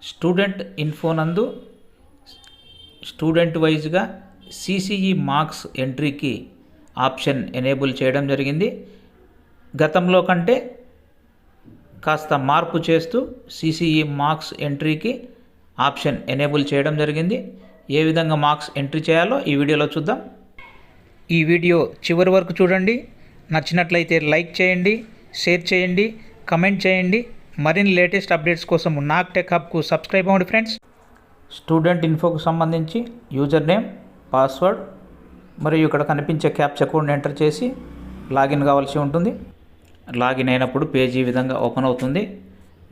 Student info నందు student వైజ్గా CCE marks ఎంట్రీకి option enable చేయడం జరిగింది. గతంలో కంటే కాస్త మార్పు చేస్తూ సిసిఈ మార్క్స్ ఎంట్రీకి ఆప్షన్ ఎనేబుల్ చేయడం జరిగింది. ఏ విధంగా మార్క్స్ ఎంట్రీ చేయాలో ఈ వీడియోలో చూద్దాం. ఈ వీడియో చివరి వరకు చూడండి. నచ్చినట్లయితే లైక్ చేయండి, షేర్ చేయండి, కమెంట్ చేయండి. మరిన్ని లేటెస్ట్ అప్డేట్స్ కోసం నాక్ టెక్ హబ్కు సబ్స్క్రైబ్ అవ్వండి ఫ్రెండ్స్. స్టూడెంట్ ఇన్ఫోకు సంబంధించి యూజర్ నేమ్, పాస్వర్డ్ మరియు ఇక్కడ కనిపించే క్యాప్చా కోడ్ని ఎంటర్ చేసి లాగిన్ కావాల్సి ఉంటుంది. లాగిన్ అయినప్పుడు పేజీ విధంగా ఓపెన్ అవుతుంది.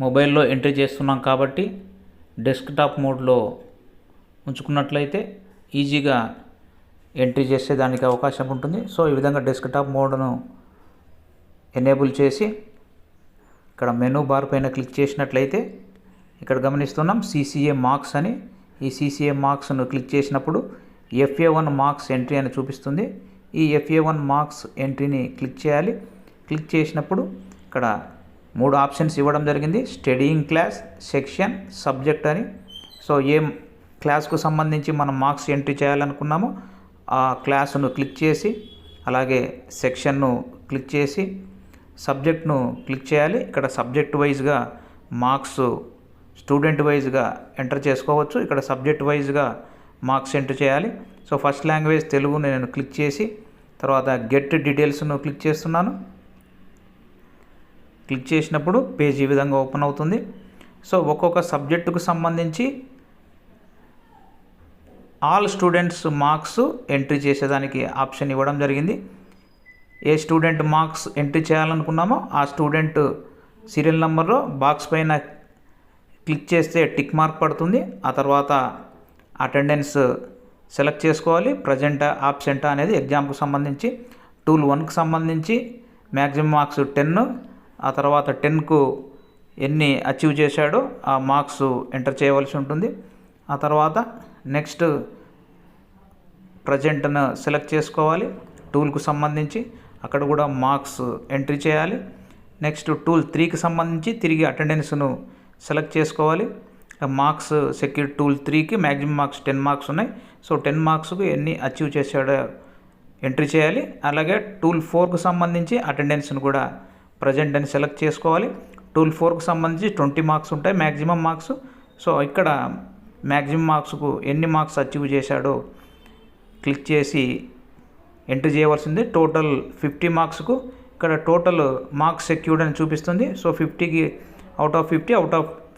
మొబైల్లో ఎంట్రీ చేస్తున్నాం కాబట్టి డెస్క్టాప్ మోడ్లో ఉంచుకున్నట్లయితే ఈజీగా ఎంట్రీ చేసేదానికి అవకాశం ఉంటుంది. సో ఈ విధంగా డెస్క్టాప్ మోడ్ను ఎనేబుల్ చేసి ఇక్కడ మెనూ బార్ పైన క్లిక్ చేసినట్లయితే ఇక్కడ గమనిస్తున్నాం సిసిఏ మార్క్స్ అని. ఈ సిసిఏ మార్క్స్ను క్లిక్ చేసినప్పుడు FA1 మార్క్స్ ఎంట్రీ అని చూపిస్తుంది. ఈ FA1 మార్క్స్ ఎంట్రీని క్లిక్ చేయాలి. క్లిక్ చేసినప్పుడు ఇక్కడ 3 ఆప్షన్స్ ఇవ్వడం జరిగింది. స్టడీయింగ్ క్లాస్, సెక్షన్, సబ్జెక్ట్ అని. సో ఏ క్లాస్కు సంబంధించి మనం మార్క్స్ ఎంట్రీ చేయాలనుకున్నామో ఆ క్లాసును క్లిక్ చేసి, అలాగే సెక్షన్ను క్లిక్ చేసి, సబ్జెక్ట్ను క్లిక్ చేయాలి. ఇక్కడ సబ్జెక్ట్ వైజ్గా మార్క్స్ స్టూడెంట్ వైజ్గా ఎంటర్ చేసుకోవచ్చు. ఇక్కడ సబ్జెక్ట్ వైజ్గా మార్క్స్ ఎంటర్ చేయాలి. సో ఫస్ట్ లాంగ్వేజ్ తెలుగు నేను క్లిక్ చేసి తర్వాత గెట్ డీటెయిల్స్ను క్లిక్ చేస్తున్నాను. క్లిక్ చేసినప్పుడు పేజ్ ఈ విధంగా ఓపెన్ అవుతుంది. సో ఒక్కొక్క సబ్జెక్టుకు సంబంధించి ఆల్ స్టూడెంట్స్ మార్క్స్ ఎంట్రీ చేసేదానికి ఆప్షన్ ఇవ్వడం జరిగింది. ఏ స్టూడెంట్ మార్క్స్ ఎంట్రీ చేయాలనుకున్నామో ఆ స్టూడెంట్ సీరియల్ నెంబర్లో బాక్స్ పైన క్లిక్ చేస్తే టిక్ మార్క్ పడుతుంది. ఆ తర్వాత అటెండెన్స్ సెలెక్ట్ చేసుకోవాలి. ప్రజెంటా, ఆబ్సెంటా అనేది ఎగ్జామ్కు సంబంధించి. టూల్ 1కి సంబంధించి మ్యాక్సిమం మార్క్స్ 10. ఆ తర్వాత 10కు ఎన్ని అచీవ్ చేశాడో ఆ మార్క్స్ ఎంటర్ చేయవలసి ఉంటుంది. ఆ తర్వాత నెక్స్ట్ ప్రజెంట్ను సెలెక్ట్ చేసుకోవాలి. టూల్కు సంబంధించి అక్కడ కూడా మార్క్స్ ఎంట్రీ చేయాలి. నెక్స్ట్ టూల్ 3కి సంబంధించి తిరిగి అటెండెన్స్ను సెలెక్ట్ చేసుకోవాలి. మార్క్స్ సెక్యూర్ టూల్ 3కి మ్యాక్సిమం మార్క్స్ 10 మార్క్స్ ఉన్నాయి. సో 10 మార్క్స్కు ఎన్ని అచీవ్ చేశాడో ఎంట్రీ చేయాలి. అలాగే టూల్ 4కు సంబంధించి అటెండెన్స్ను కూడా ప్రజెంట్ అని సెలెక్ట్ చేసుకోవాలి. టూల్ 4కు సంబంధించి 20 మార్క్స్ ఉంటాయి మ్యాక్సిమం మార్క్స్. సో ఇక్కడ మ్యాక్సిమం మార్క్స్కు ఎన్ని మార్క్స్ అచీవ్ చేశాడో క్లిక్ చేసి ఎంట్రీ చేయవలసింది. టోటల్ 50 మార్క్స్కు ఇక్కడ టోటల్ మార్క్స్ సెక్యూర్డ్ అని చూపిస్తుంది. సో 50కి అవుట్ ఆఫ్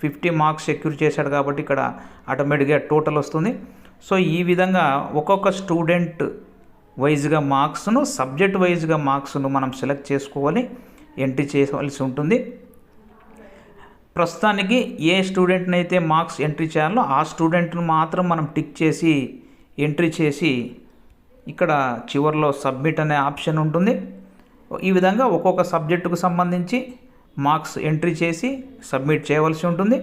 50 మార్క్స్ సెక్యూర్ చేశాడు కాబట్టి ఇక్కడ ఆటోమేటిక్గా టోటల్ వస్తుంది. సో ఈ విధంగా ఒక్కొక్క స్టూడెంట్ వైజ్గా మార్క్స్ను, సబ్జెక్ట్ వైజ్గా మార్క్స్ను మనం సెలెక్ట్ చేసుకోవాలి, ఎంట్రీ చేయవలసి ఉంటుంది. ప్రస్తుతానికి ఏ స్టూడెంట్ని అయితే మార్క్స్ ఎంట్రీ చేయాలో ఆ స్టూడెంట్ను మాత్రం మనం టిక్ చేసి ఎంట్రీ చేసి ఇక్కడ చివరిలో సబ్మిట్ అనే ఆప్షన్ ఉంటుంది. ఈ విధంగా ఒక్కొక్క సబ్జెక్టుకు సంబంధించి మార్క్స్ ఎంట్రీ చేసి సబ్మిట్ చేయవలసి ఉంటుంది.